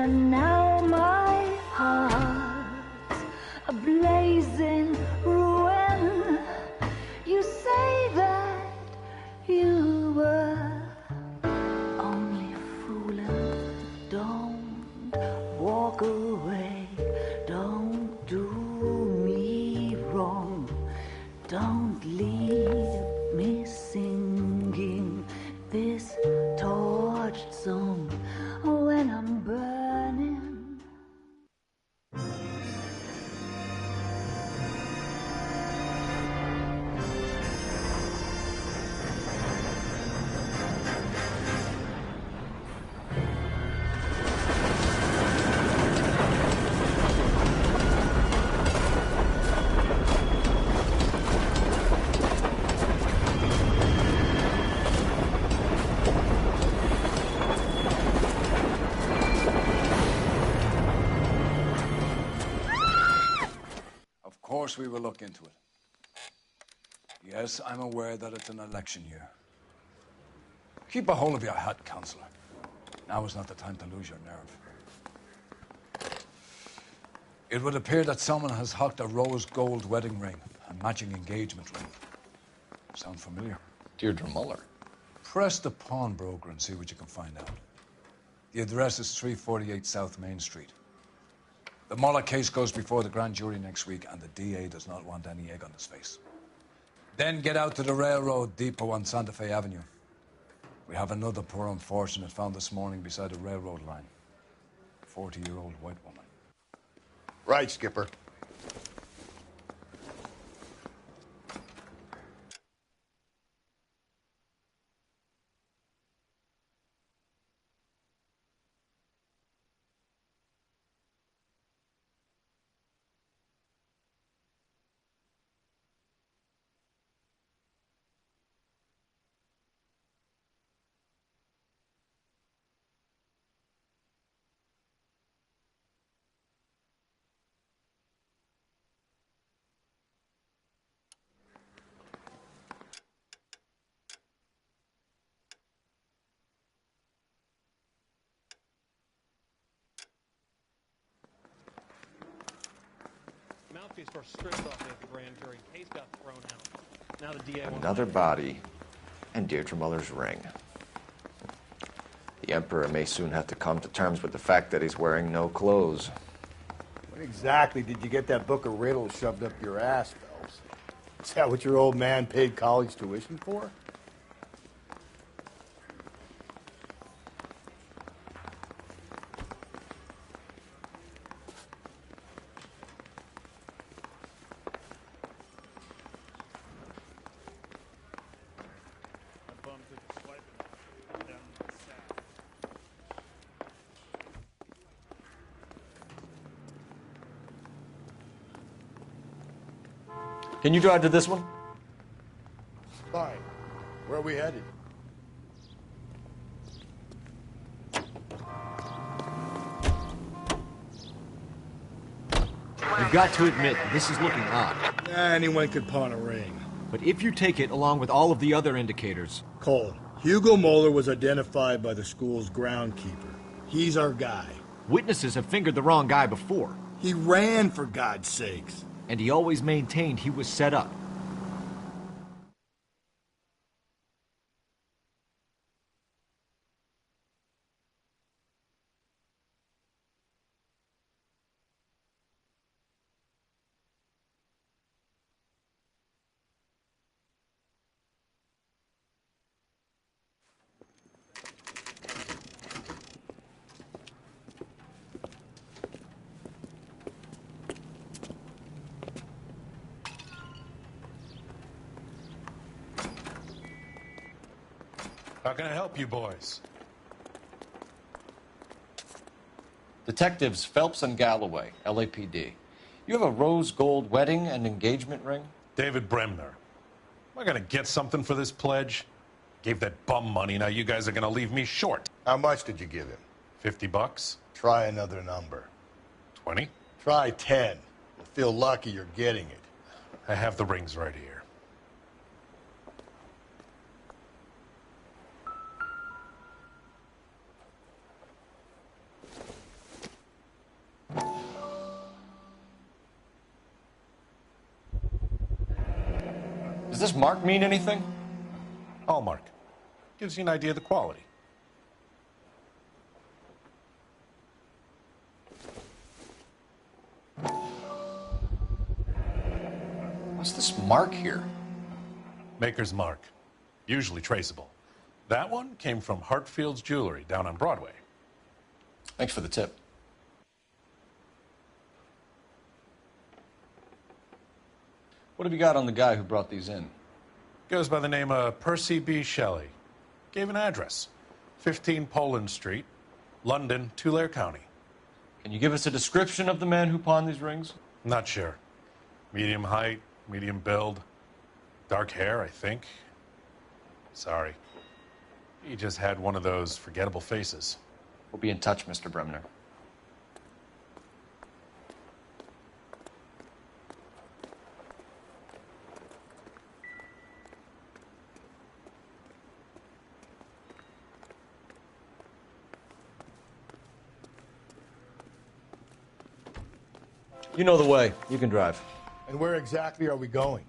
And now my heart's a blazing ruin. You say that you were only fooling. Don't walk away. Don't do me wrong. Don't leave me singing this torched song when I'm burning. Of course we will look into it. Yes, I'm aware that it's an election year. Keep a hold of your hat, Counselor. Now is not the time to lose your nerve. It would appear that someone has hocked a rose gold wedding ring and matching engagement ring. Sound familiar? Deirdre Muller. Press the pawnbroker and see what you can find out. The address is 348 South Main Street. The Muller case goes before the grand jury next week, and the DA does not want any egg on his face. Then get out to the railroad depot on Santa Fe Avenue. We have another poor unfortunate found this morning beside a railroad line. 40-year-old white woman. Right, Skipper. Mouthpiece first stripped off at the grand jury. Case got thrown out. Now the DA wants Another body and Deirdre Muller's ring. The Emperor may soon have to come to terms with the fact that he's wearing no clothes. When exactly did you get that book of riddles shoved up your ass, Phelps? Is that what your old man paid college tuition for? Can you drive to this one? Fine. Where are we headed? You've got to admit, this is looking odd. Anyone could pawn a ring. But if you take it along with all of the other indicators... Cole, Hugo Moeller was identified by the school's groundkeeper. He's our guy. Witnesses have fingered the wrong guy before. He ran, for God's sakes. And he always maintained he was set up. How can I help you boys? Detectives Phelps and Galloway, LAPD. You have a rose gold wedding and engagement ring? David Bremner. Am I gonna get something for this pledge? Gave that bum money, now you guys are gonna leave me short. How much did you give him? $50? Try another number. 20? Try 10. You'll feel lucky you're getting it. I have the rings right here. Does this mark mean anything? Hallmark. Gives you an idea of the quality. What's this mark here? Maker's mark. Usually traceable. That one came from Hartfield's Jewelry down on Broadway. Thanks for the tip. What have you got on the guy who brought these in? Goes by the name of Percy B. Shelley. Gave an address. 15 Poland Street, London, Tulare County. Can you give us a description of the man who pawned these rings? Not sure. Medium height, medium build. Dark hair, I think. Sorry. He just had one of those forgettable faces. We'll be in touch, Mr. Bremner. You know the way. You can drive. And where exactly are we going?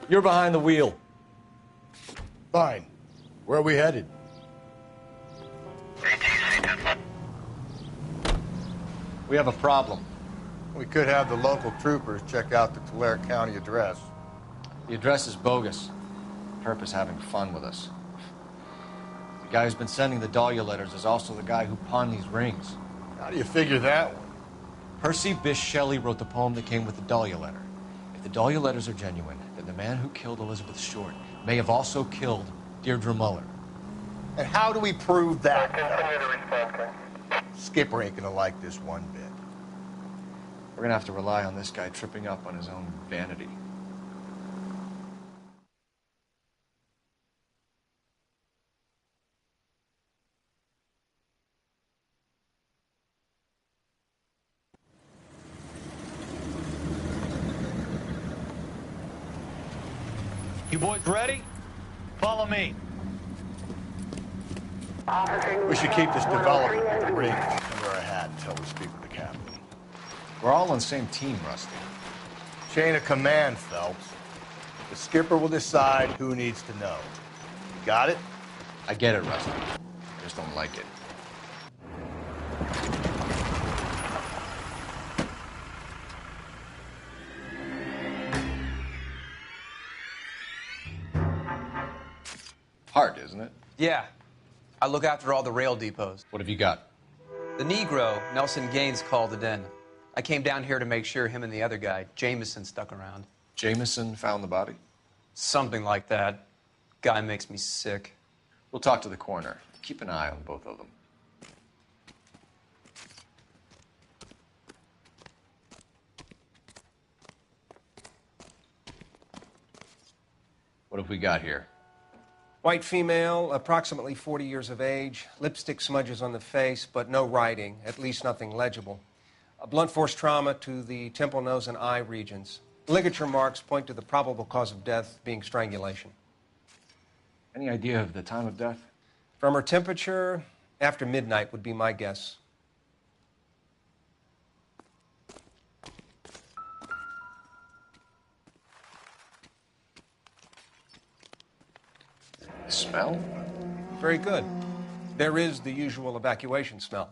You're behind the wheel. Fine. Where are we headed? We have a problem. We could have the local troopers check out the Tulare County address. The address is bogus. Perp is having fun with us. The guy who's been sending the Dahlia letters is also the guy who pawned these rings. How do you figure that one? Percy Bysshe Shelley wrote the poem that came with the Dahlia letter. If the Dahlia letters are genuine, then the man who killed Elizabeth Short may have also killed Deirdre Muller. And how do we prove that? Skipper ain't gonna like this one bit. We're gonna have to rely on this guy tripping up on his own vanity. You boys ready? Follow me. We should keep this development with the rings under our hat until we speak with the captain. We're all on the same team, Rusty. Chain of command, Phelps. The skipper will decide who needs to know. You got it? I get it, Rusty. I just don't like it. Hard, isn't it? Yeah. I look after all the rail depots. What have you got? The Negro, Nelson Gaines, called it in. I came down here to make sure him and the other guy, Jameson, stuck around. Jameson found the body? Something like that. Guy makes me sick. We'll talk to the coroner. Keep an eye on both of them. What have we got here? White female, approximately 40 years of age, lipstick smudges on the face, but no writing, at least nothing legible. A blunt force trauma to the temple, nose, and eye regions. Ligature marks point to the probable cause of death being strangulation. Any idea of the time of death? From her temperature, after midnight would be my guess. Smell? Very good. There is the usual evacuation smell,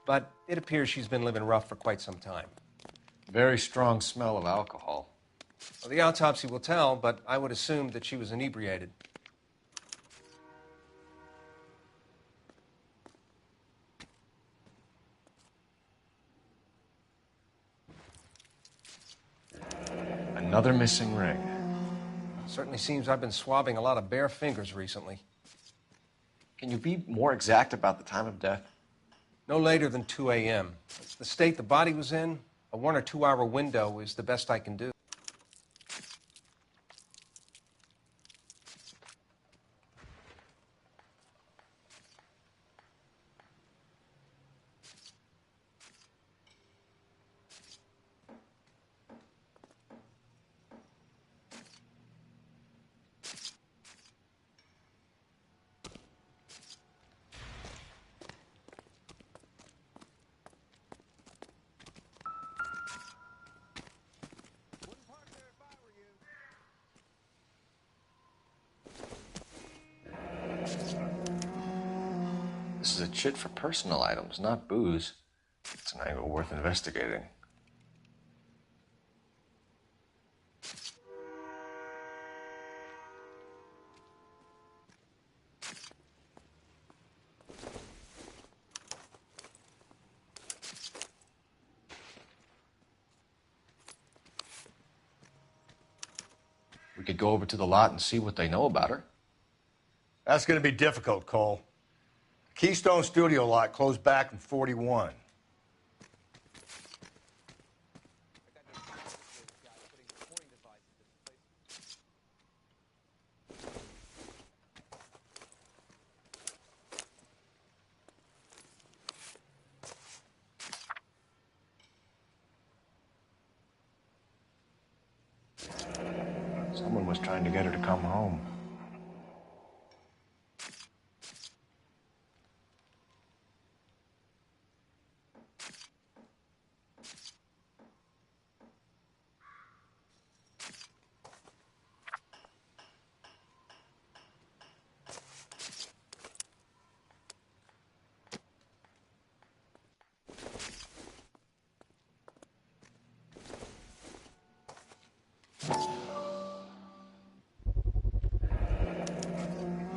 but it appears she's been living rough for quite some time. Very strong smell of alcohol. Well, the autopsy will tell, but I would assume that she was inebriated. Another missing ring. Certainly seems I've been swabbing a lot of bare fingers recently. Can you be more exact about the time of death? No later than 2 a.m. The state the body was in, a 1 or 2 hour window is the best I can do. This is a chit for personal items, not booze. It's an angle worth investigating. We could go over to the lot and see what they know about her. That's going to be difficult, Cole. Keystone Studio lot closed back in 41. Someone was trying to get her to come home.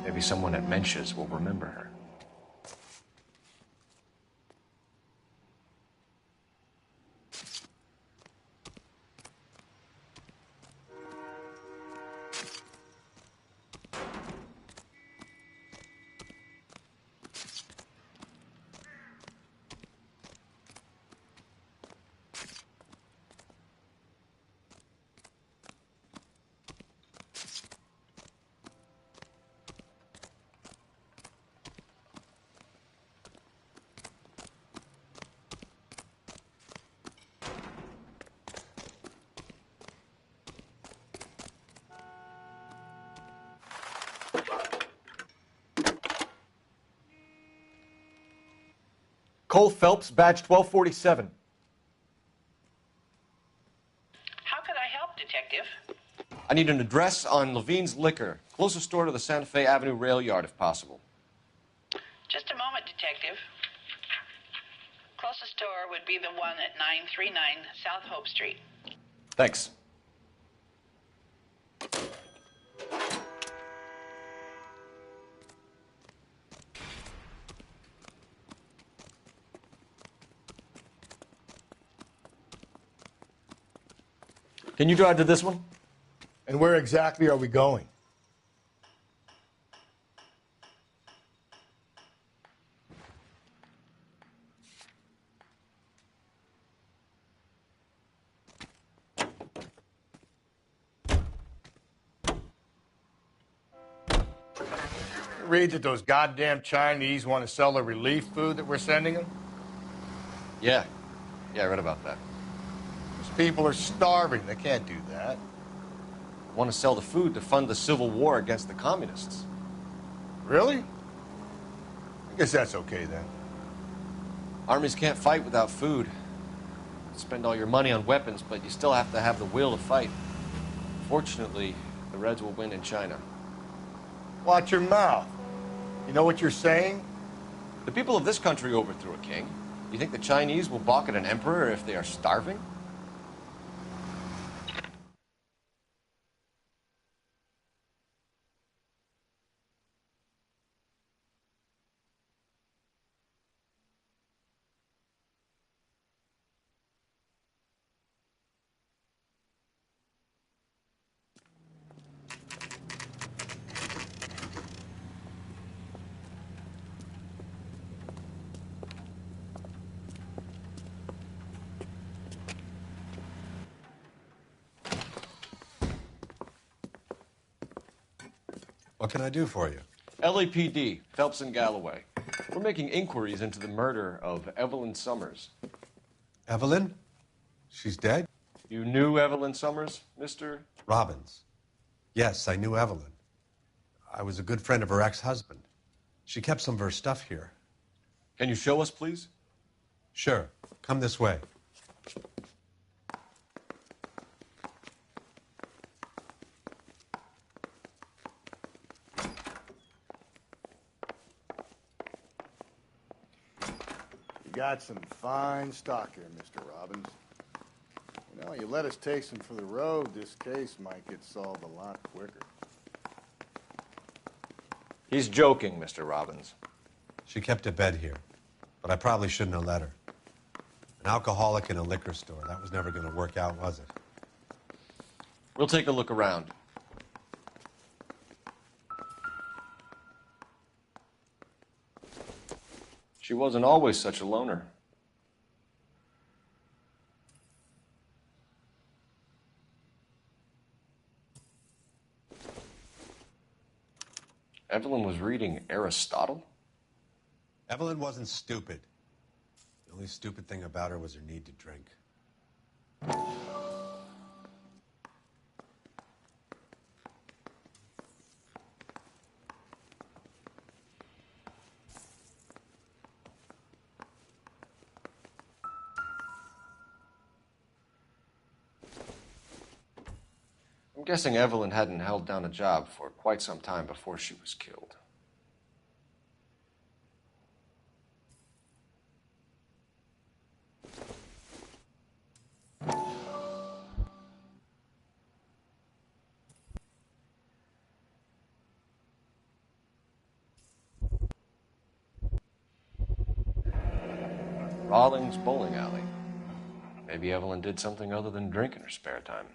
Maybe someone at Mensch's will remember her. Cole Phelps, badge 1247. How could I help, Detective? I need an address on Levine's Liquor. Closest store to the Santa Fe Avenue rail yard, if possible. Just a moment, Detective. Closest store would be the one at 939 South Hope Street. Thanks. Can you drive to this one? And where exactly are we going? Read that those goddamn Chinese want to sell the relief food that we're sending them? Yeah. Yeah, I read about that. Those people are starving. They can't do that. Want to sell the food to fund the civil war against the communists. Really? I guess that's okay then. Armies can't fight without food. Spend all your money on weapons, but you still have to have the will to fight. Fortunately, the Reds will win in China. Watch your mouth. You know what you're saying? The people of this country overthrew a king. You think the Chinese will balk at an emperor if they are starving? What can I do for you? LAPD, Phelps and Galloway. We're making inquiries into the murder of Evelyn Summers. Evelyn? She's dead? You knew Evelyn Summers, Mr. Robbins. Yes, I knew Evelyn. I was a good friend of her ex-husband. She kept some of her stuff here. Can you show us, please? Sure. Come this way. You got some fine stock here, Mr. Robbins. You know, you let us take some for the road, this case might get solved a lot quicker. He's joking, Mr. Robbins. She kept a bed here, but I probably shouldn't have let her. An alcoholic in a liquor store. That was never going to work out, was it? We'll take a look around. She wasn't always such a loner. Evelyn was reading Aristotle? Evelyn wasn't stupid. The only stupid thing about her was her need to drink. I'm guessing Evelyn hadn't held down a job for quite some time before she was killed. Rawlings Bowling Alley. Maybe Evelyn did something other than drink in her spare time.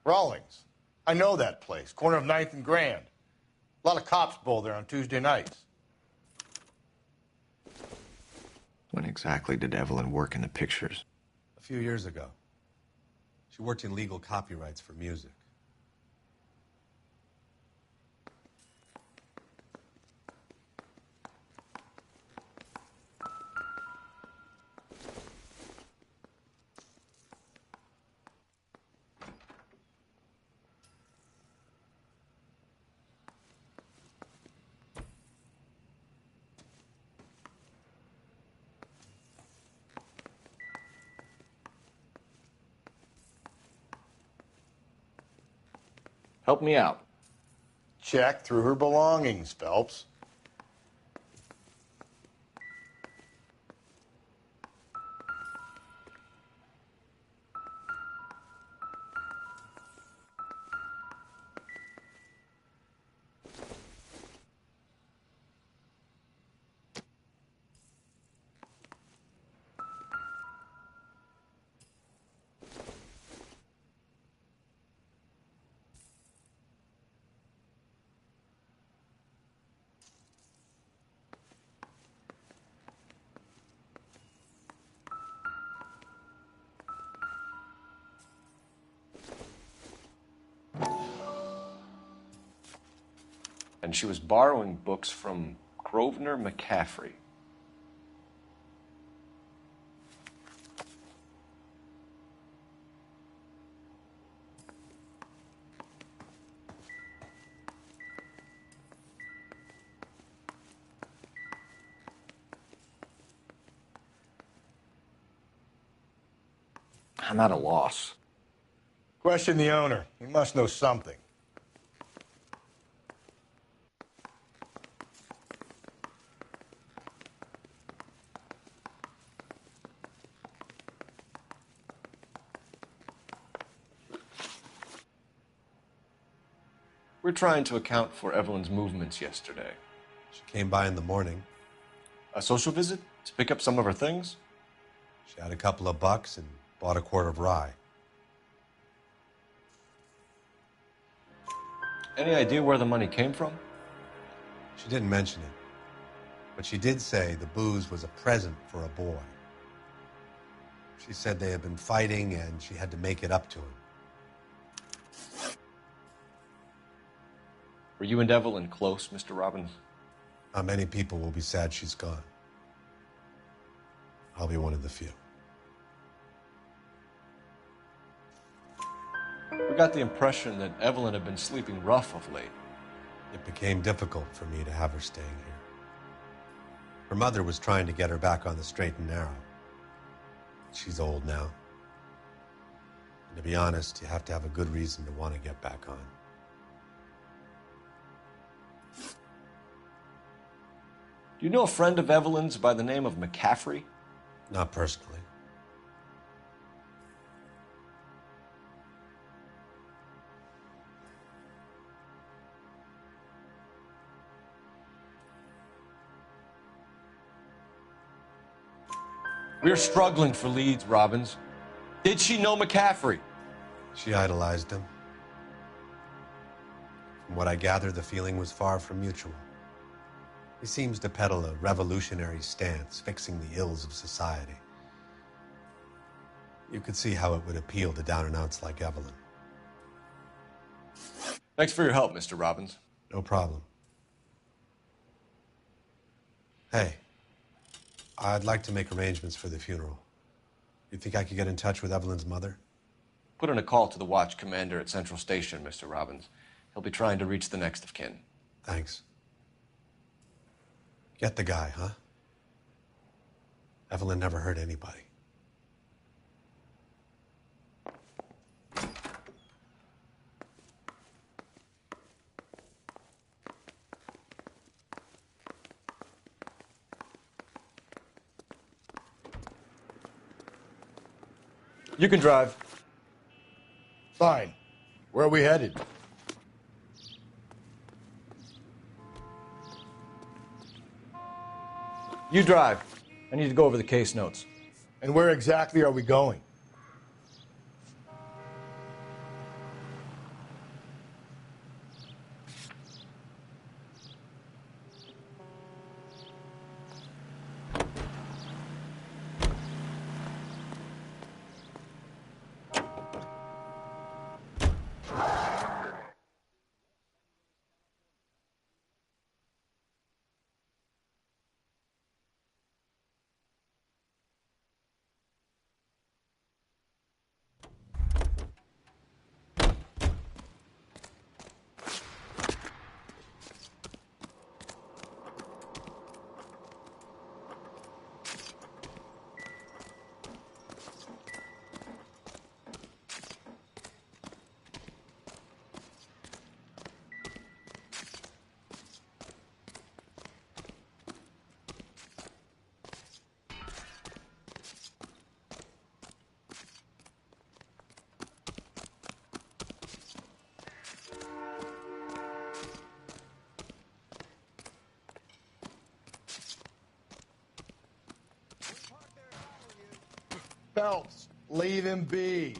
Rawlings. I know that place. Corner of 9th and Grand. A lot of cops bowl there on Tuesday nights. When exactly did Evelyn work in the pictures? A few years ago. She worked in legal copyrights for music. Help me out. Check through her belongings, Phelps. And she was borrowing books from Grosvenor McCaffrey. I'm at a loss. Question the owner. He must know something. We're trying to account for Evelyn's movements yesterday. She came by in the morning. A social visit to pick up some of her things? She had a couple of bucks and bought a quart of rye. Any idea where the money came from? She didn't mention it, but she did say the booze was a present for a boy. She said they had been fighting and she had to make it up to him. Were you and Evelyn close, Mr. Robbins? Not many people will be sad she's gone. I'll be one of the few. We got the impression that Evelyn had been sleeping rough of late. It became difficult for me to have her staying here. Her mother was trying to get her back on the straight and narrow. She's old now. And to be honest, you have to have a good reason to want to get back on. Do you know a friend of Evelyn's by the name of McCaffrey? Not personally. We're struggling for leads, Robbins. Did she know McCaffrey? She idolized him. From what I gather, the feeling was far from mutual. He seems to peddle a revolutionary stance, fixing the ills of society. You could see how it would appeal to down-and-outs like Evelyn. Thanks for your help, Mr. Robbins. No problem. Hey, I'd like to make arrangements for the funeral. You think I could get in touch with Evelyn's mother? Put in a call to the watch commander at Central Station, Mr. Robbins. He'll be trying to reach the next of kin. Thanks. Get the guy, huh? Evelyn never hurt anybody. You can drive. Fine. Where are we headed? You drive. I need to go over the case notes. And where exactly are we going? Phelps, leave him be.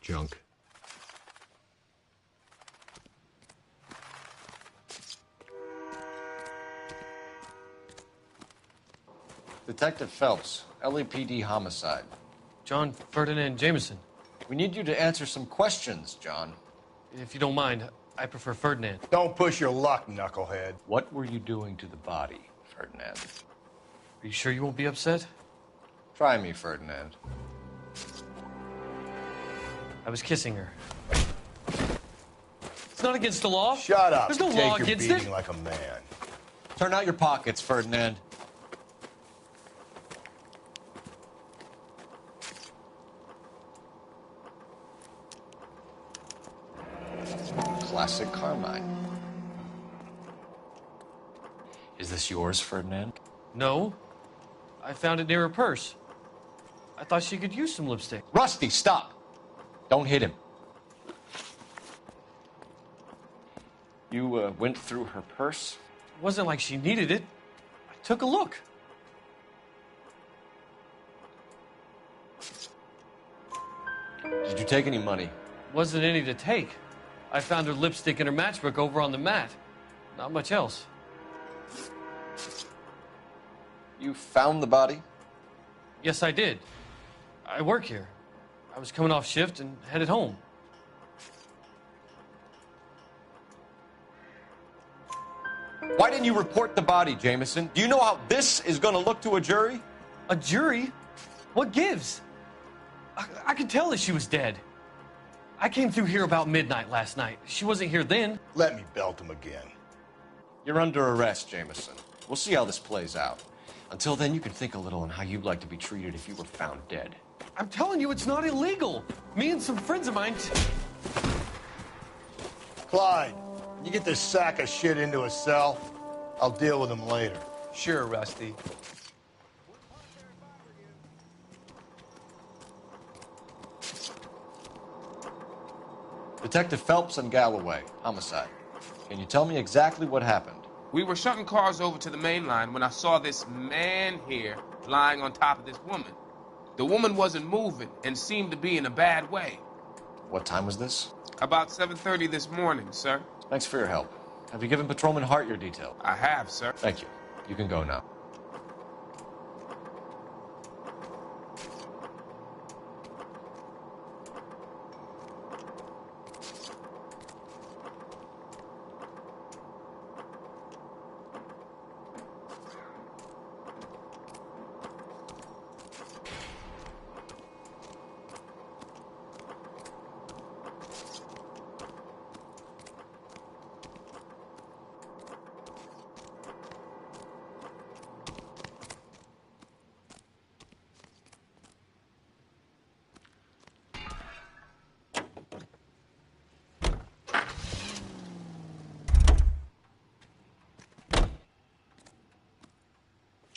Junk. Detective Phelps, LAPD homicide. John Ferdinand Jameson. We need you to answer some questions, John. If you don't mind, I prefer Ferdinand. Don't push your luck, knucklehead. What were you doing to the body, Ferdinand? Are you sure you won't be upset? Try me, Ferdinand. I was kissing her. not against the law. Shut up. There's no Take law your against beating it. like a man. Turn out your pockets, Ferdinand. Classic Carmine. Is this yours, Ferdinand? No. I found it near her purse. I thought she could use some lipstick. Rusty, stop. Don't hit him. You went through her purse? It wasn't like she needed it. I took a look. Did you take any money? Wasn't any to take. I found her lipstick and her matchbook over on the mat. Not much else. You found the body? Yes, I did. I work here. I was coming off shift and headed home. Why didn't you report the body, Jameson? Do you know how this is going to look to a jury? A jury? What gives? I could tell that she was dead. I came through here about midnight last night. She wasn't here then. Let me belt him again. You're under arrest, Jameson. We'll see how this plays out. Until then, you can think a little on how you'd like to be treated if you were found dead. I'm telling you, it's not illegal. Me and some friends of mine... Clyde, you get this sack of shit into a cell. I'll deal with him later. Sure, Rusty. Detective Phelps and Galloway, homicide. Can you tell me exactly what happened? We were shutting cars over to the main line when I saw this man here lying on top of this woman. The woman wasn't moving and seemed to be in a bad way. What time was this? About 7:30 this morning, sir. Thanks for your help. Have you given Patrolman Hart your detail? I have, sir. Thank you. You can go now.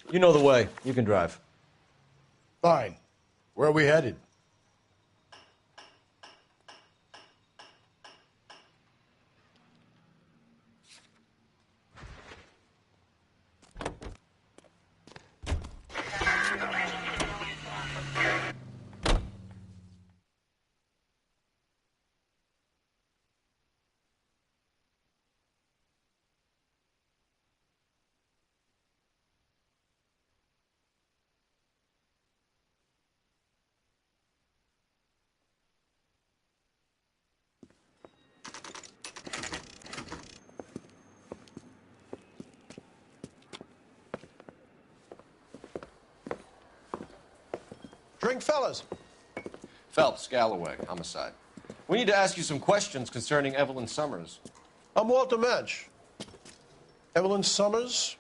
You know the way. You can drive. Fine. Where are we headed? Drink, fellas. Phelps, Galloway, homicide. We need to ask you some questions concerning Evelyn Summers. I'm Walter Mensch. Evelyn Summers,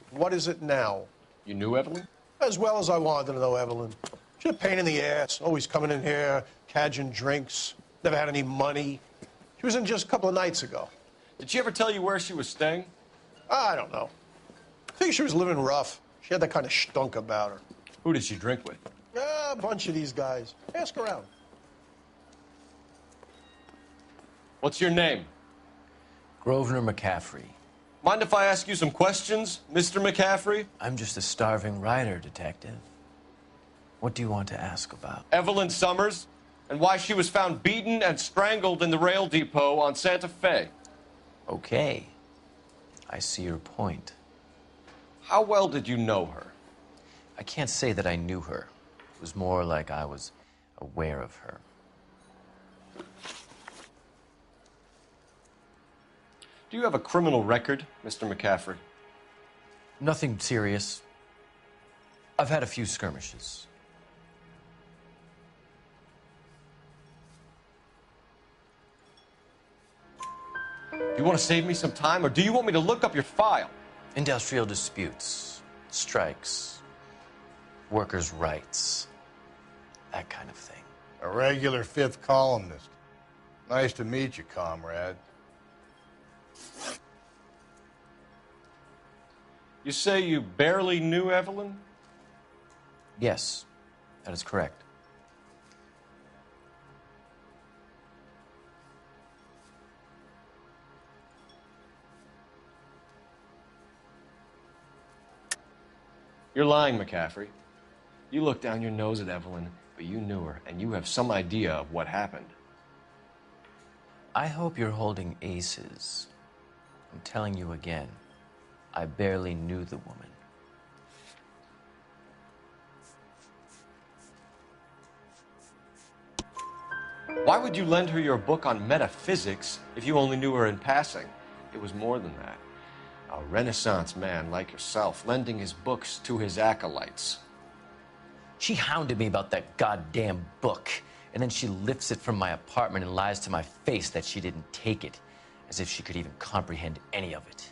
what is it now? You knew Evelyn? As well as I wanted to know Evelyn. She's a pain in the ass, always coming in here, cadging drinks, never had any money. She was in just a couple of nights ago. Did she ever tell you where she was staying? I don't know. I think she was living rough. She had that kind of stunk about her. Who did she drink with? A bunch of these guys. Ask around. What's your name? Grosvenor McCaffrey. Mind if I ask you some questions, Mr. McCaffrey? I'm just a starving writer, Detective. What do you want to ask about? Evelyn Summers, and why she was found beaten and strangled in the rail depot on Santa Fe. Okay. I see your point. How well did you know her? I can't say that I knew her. It was more like I was aware of her. Do you have a criminal record, Mr. McCaffrey? Nothing serious. I've had a few skirmishes. You want to save me some time, or do you want me to look up your file? Industrial disputes, strikes, workers' rights, that kind of thing. A regular fifth columnist. Nice to meet you, comrade. You say you barely knew Evelyn? Yes, that is correct. You're lying, McCaffrey. You looked down your nose at Evelyn, but you knew her, and you have some idea of what happened. I hope you're holding aces. I'm telling you again, I barely knew the woman. Why would you lend her your book on metaphysics if you only knew her in passing? It was more than that. A Renaissance man like yourself, lending his books to his acolytes. She hounded me about that goddamn book, and then she lifts it from my apartment and lies to my face that she didn't take it, as if she could even comprehend any of it.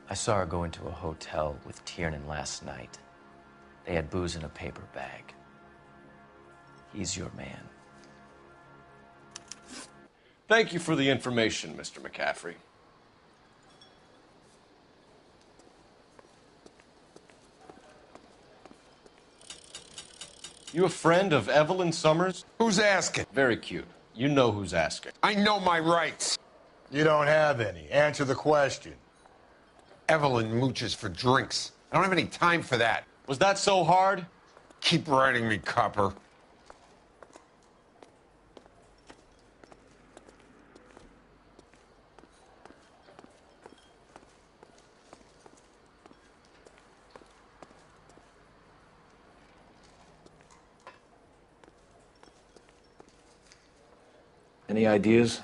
I saw her go into a hotel with Tiernan last night. They had booze in a paper bag. He's your man. Thank you for the information, Mr. McCaffrey. You a friend of Evelyn Summers? Who's asking? Very cute. You know who's asking. I know my rights. You don't have any. Answer the question. Evelyn mooches for drinks. I don't have any time for that. Was that so hard? Keep writing me, copper. Any ideas?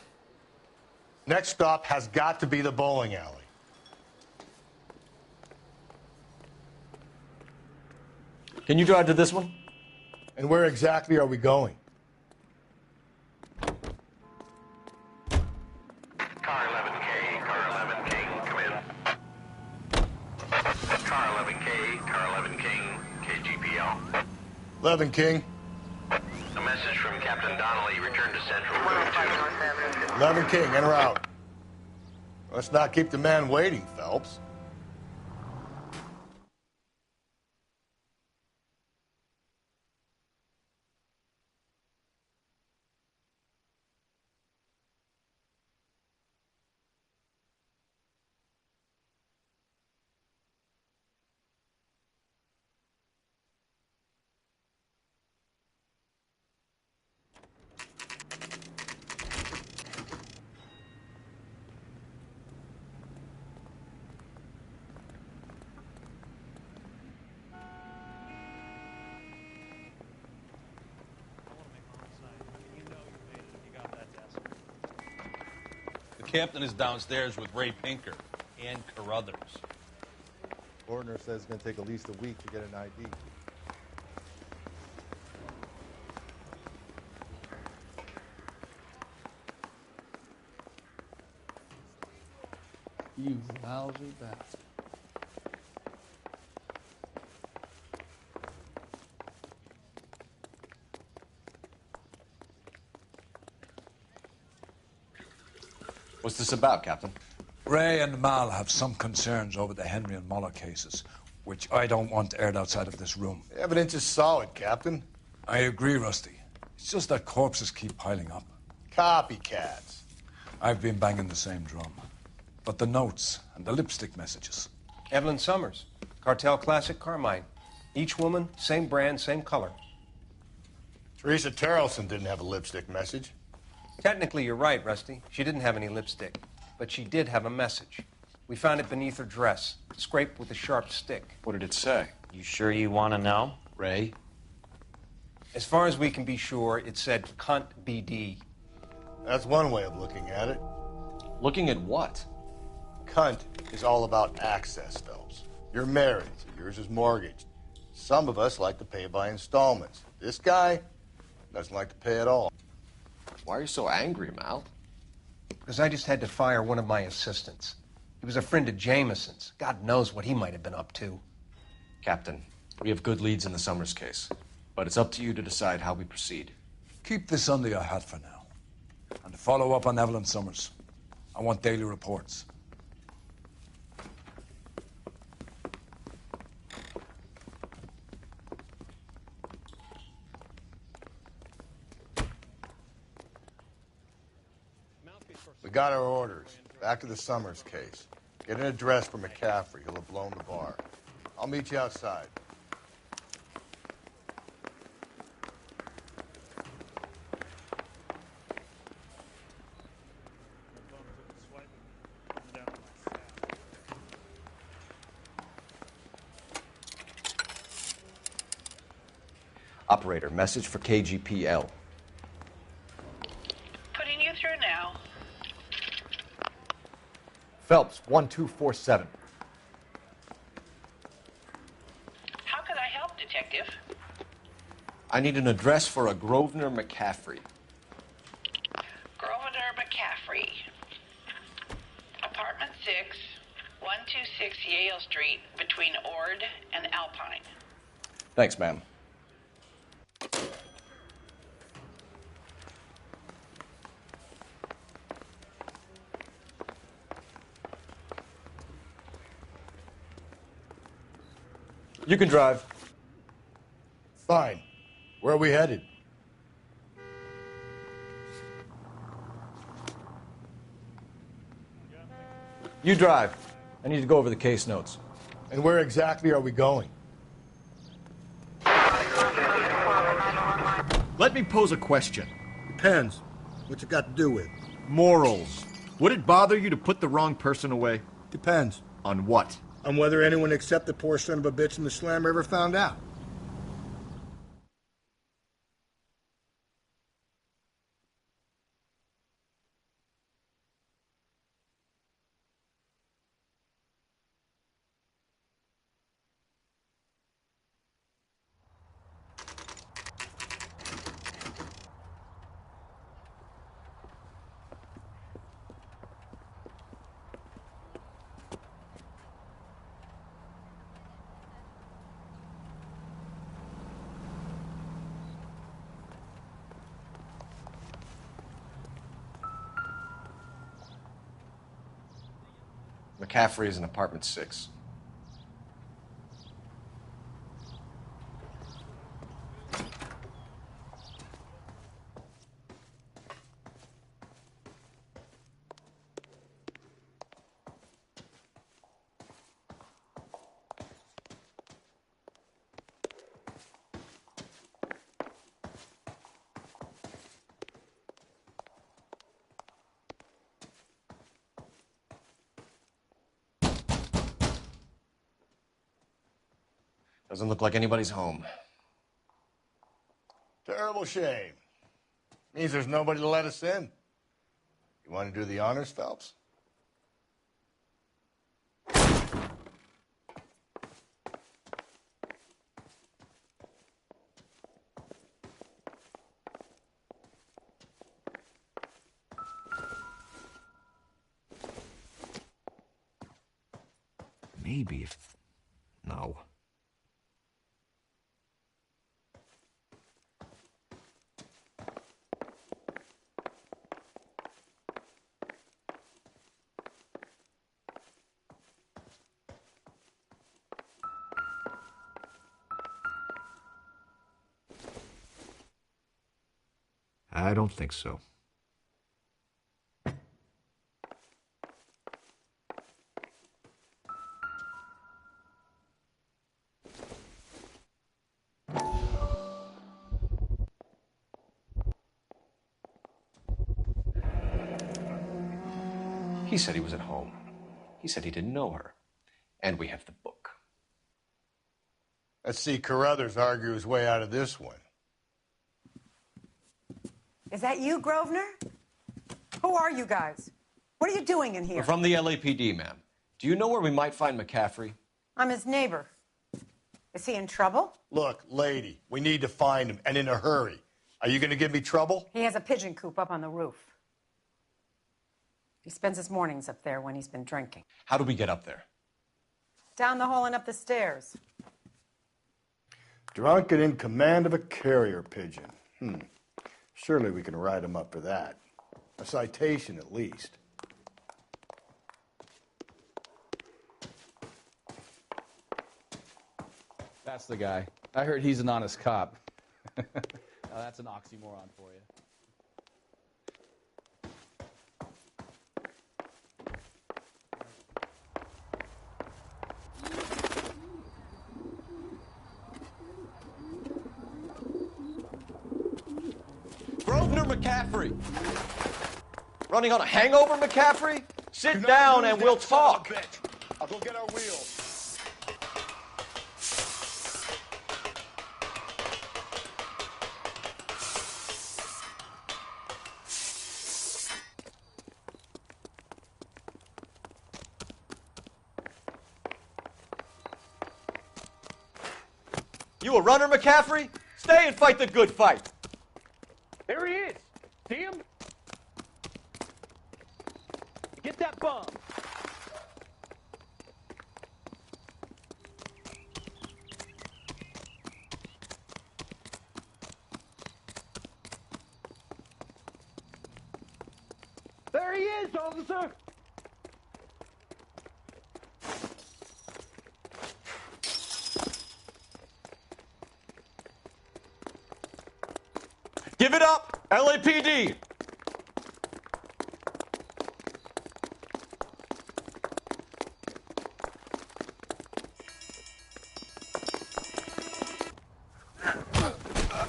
Next stop has got to be the bowling alley. Can you drive to this one? And where exactly are we going? Car 11K, car 11 King, come in. Car 11K, car 11 King, KGPL. 11 King. A message from Captain Donnelly, return to Central. Go to 11 King, en route. Let's not keep the man waiting, Phelps. The captain is downstairs with Ray Pinker and Carruthers. Ordner says it's going to take at least a week to get an ID. You lousy bastard. What's this about, Captain? Ray and Mal have some concerns over the Henry and Muller cases, which I don't want aired outside of this room. The evidence is solid, Captain. I agree, Rusty. It's just that corpses keep piling up. Copycats. I've been banging the same drum. But the notes and the lipstick messages. Evelyn Summers, Cartel Classic Carmine. Each woman, same brand, same color. Teresa Terrelson didn't have a lipstick message. Technically, you're right, Rusty. She didn't have any lipstick, but she did have a message. We found it beneath her dress, scraped with a sharp stick. What did it say? You sure you want to know? Ray? As far as we can be sure, it said cunt BD. That's one way of looking at it. Looking at what? Cunt is all about access, Phelps. You're married, so yours is mortgaged. Some of us like to pay by installments. This guy doesn't like to pay at all. Why are you so angry, Mal? Because I just had to fire one of my assistants. He was a friend of Jameson's. God knows what he might have been up to. Captain, we have good leads in the Summers case, but it's up to you to decide how we proceed. Keep this under your hat for now. And to follow up on Evelyn Summers, I want daily reports. We got our orders. Back to the Summers case. Get an address for McCaffrey. He'll have blown the bar. I'll meet you outside. Operator, message for KGPL. Putting you through now. Phelps, 1247. How could I help, Detective? I need an address for a Grosvenor McCaffrey. Grosvenor McCaffrey. Apartment 6, 126 Yale Street, between Ord and Alpine. Thanks, ma'am. You can drive. Fine. Where are we headed? You drive. I need to go over the case notes. And where exactly are we going? Let me pose a question. Depends. What's it got to do with? Morals. Would it bother you to put the wrong person away? Depends. On what? On whether anyone except the poor son of a bitch in the slammer ever found out. McCaffrey is in apartment 6. Doesn't look like anybody's home. Terrible shame. Means there's nobody to let us in. You want to do the honors, Phelps? Maybe if... No. I don't think so. He said he was at home. He said he didn't know her. And we have the book. Let's see Carruthers argue his way out of this one. Is that you, Grosvenor? Who are you guys? What are you doing in here? We're from the LAPD, ma'am. Do you know where we might find McCaffrey? I'm his neighbor. Is he in trouble? Look, lady, we need to find him, and in a hurry. Are you going to give me trouble? He has a pigeon coop up on the roof. He spends his mornings up there when he's been drinking. How do we get up there? Down the hall and up the stairs. Drunk and in command of a carrier pigeon. Surely we can write him up for that. A citation, at least. That's the guy. I heard he's an honest cop. Now that's an oxymoron for you. Grosvenor McCaffrey. Running on a hangover, McCaffrey? Sit down and we'll talk. I'll go get our wheels. You a runner, McCaffrey? Stay and fight the good fight. There he is. See him? Get that bomb. There he is, officer. Give it up, LAPD.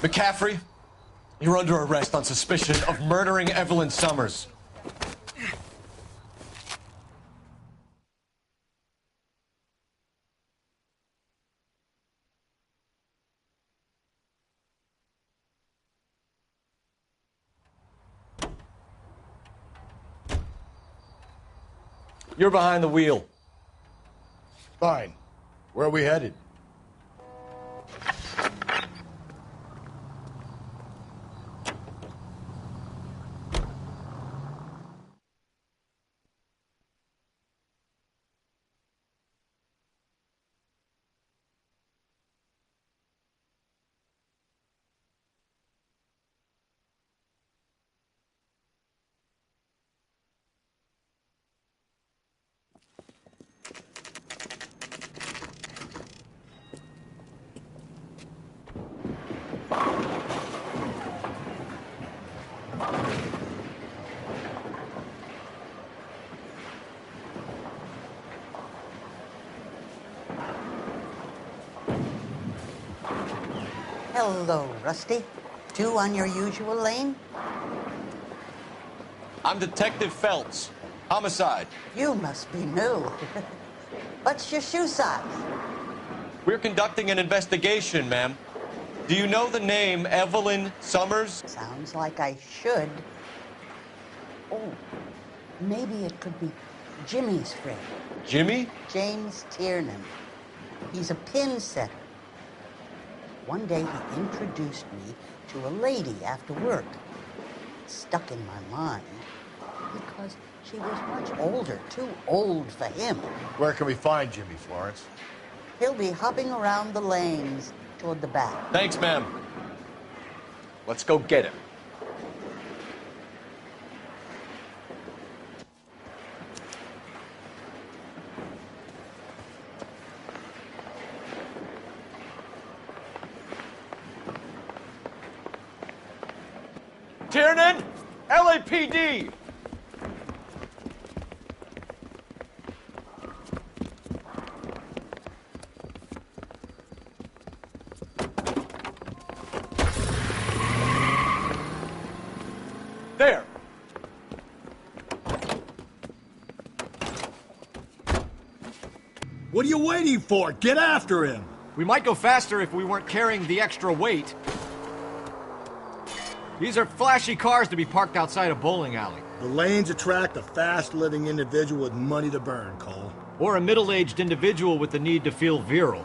McCaffrey, you're under arrest on suspicion of murdering Evelyn Summers. You're behind the wheel. Fine. Where are we headed? Hello, Rusty. Two on your usual lane? I'm Detective Phelps. Homicide. You must be new. What's your shoe size? We're conducting an investigation, ma'am. Do you know the name Evelyn Summers? Sounds like I should. Oh, maybe it could be Jimmy's friend. Jimmy? James Tiernan. He's a pin setter. One day he introduced me to a lady after work. It stuck in my mind because she was much older, too old for him. Where can we find Jimmy, Florence? He'll be hopping around the lanes toward the back. Thanks, ma'am. Let's go get him. Tiernan, LAPD. There. What are you waiting for? Get after him! We might go faster if we weren't carrying the extra weight. These are flashy cars to be parked outside a bowling alley. The lanes attract a fast-living individual with money to burn, Cole. Or a middle-aged individual with the need to feel virile.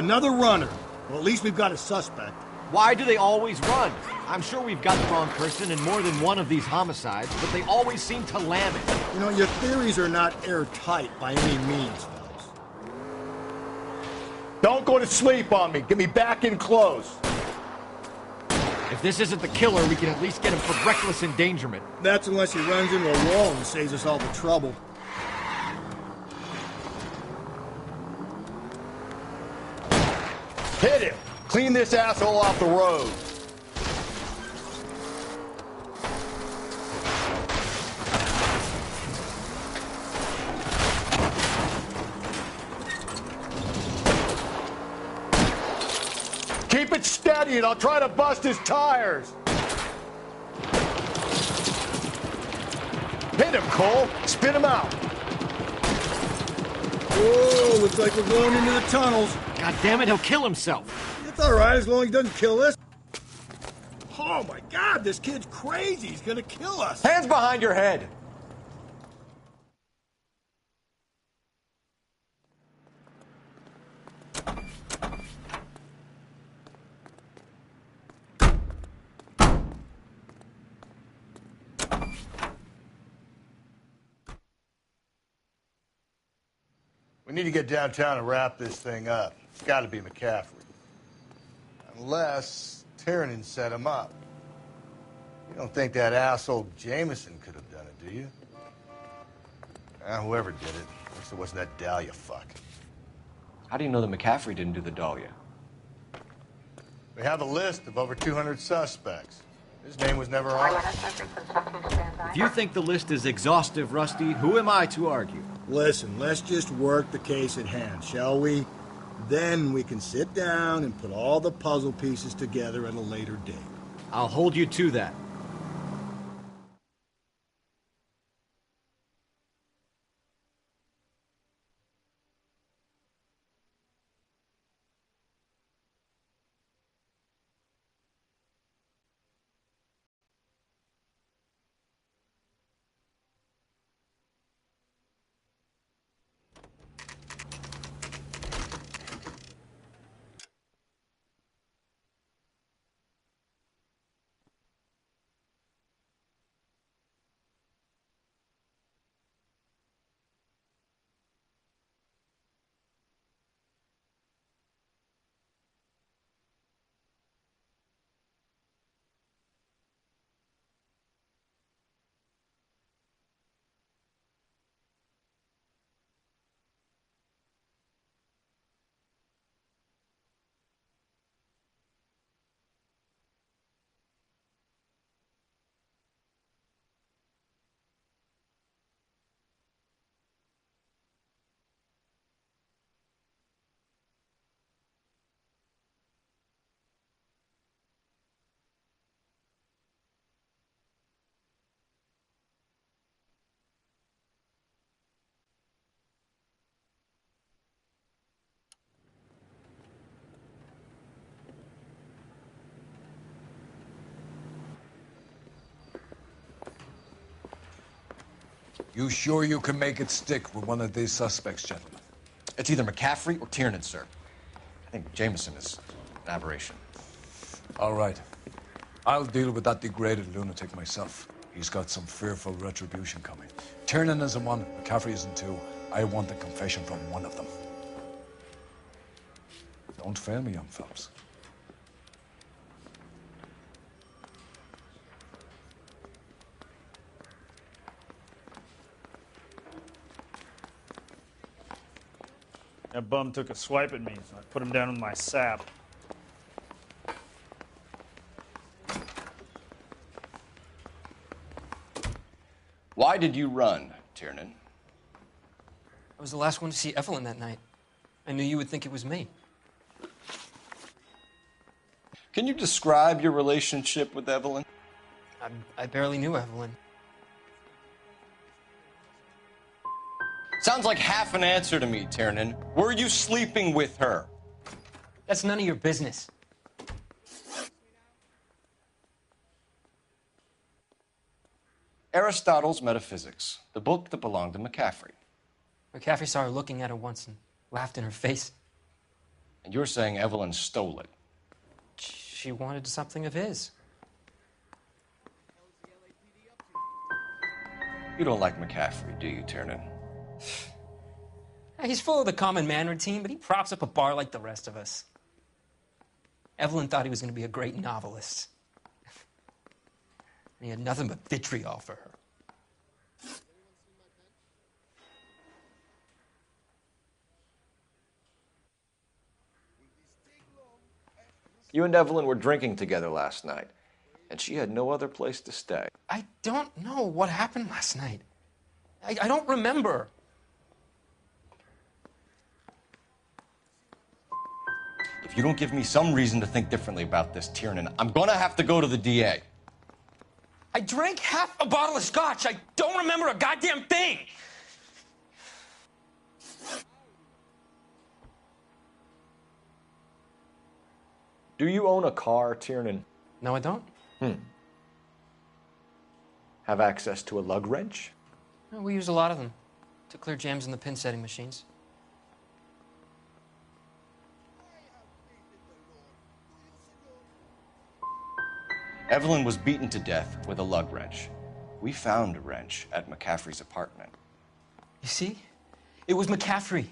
Another runner. Well, at least we've got a suspect. Why do they always run? I'm sure we've got the wrong person in more than one of these homicides, but they always seem to lam it. You know, your theories are not airtight by any means, fellas. Don't go to sleep on me. Get me back in close. If this isn't the killer, we can at least get him for reckless endangerment. That's unless he runs into a wall and saves us all the trouble. Hit him! Clean this asshole off the road. Keep it steady and I'll try to bust his tires. Hit him, Cole. Spin him out. Whoa, looks like we're going into the tunnels. God damn it, he'll kill himself. It's all right as long as he doesn't kill us. Oh my God, this kid's crazy. He's gonna kill us. Hands behind your head. We need to get downtown and wrap this thing up. It's got to be McCaffrey. Unless Tiernan set him up. You don't think that asshole Jameson could have done it, do you? Whoever did it. At least it wasn't that Dahlia fuck. How do you know that McCaffrey didn't do the Dahlia? We have a list of over 200 suspects. His name was never on it. If you think the list is exhaustive, Rusty, who am I to argue? Listen, let's just work the case at hand, shall we? Then we can sit down and put all the puzzle pieces together at a later date. I'll hold you to that. You sure you can make it stick with one of these suspects, gentlemen? It's either McCaffrey or Tiernan, sir. I think Jameson is an aberration. All right. I'll deal with that degraded lunatic myself. He's got some fearful retribution coming. Tiernan isn't one, McCaffrey isn't two. I want a confession from one of them. Don't fail me, young fellas. That bum took a swipe at me, so I put him down with my sap. Why did you run, Tiernan? I was the last one to see Evelyn that night. I knew you would think it was me. Can you describe your relationship with Evelyn? I barely knew Evelyn. Sounds like half an answer to me, Tiernan. Were you sleeping with her? That's none of your business. Aristotle's Metaphysics, the book that belonged to McCaffrey. McCaffrey saw her looking at her once and laughed in her face. And you're saying Evelyn stole it. She wanted something of his. You don't like McCaffrey, do you, Tiernan? He's full of the common man routine, but he props up a bar like the rest of us. Evelyn thought he was going to be a great novelist. And he had nothing but vitriol for her. You and Evelyn were drinking together last night, and she had no other place to stay. I don't know what happened last night. I don't remember. If you don't give me some reason to think differently about this, Tiernan, I'm gonna have to go to the DA. I drank half a bottle of scotch. I don't remember a goddamn thing. Do you own a car, Tiernan? No, I don't. Have access to a lug wrench? No, we use a lot of them to clear jams in the pin setting machines. Evelyn was beaten to death with a lug wrench. We found a wrench at McCaffrey's apartment. You see? It was McCaffrey.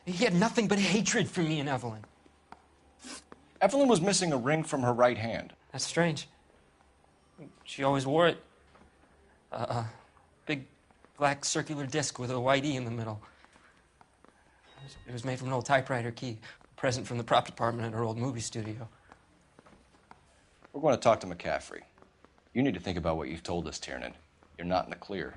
He had nothing but hatred for me and Evelyn. Evelyn was missing a ring from her right hand. That's strange. She always wore it. A big black circular disc with a white E in the middle. It was made from an old typewriter key, a present from the prop department at her old movie studio. We're going to talk to McCaffrey. You need to think about what you've told us, Tiernan. You're not in the clear.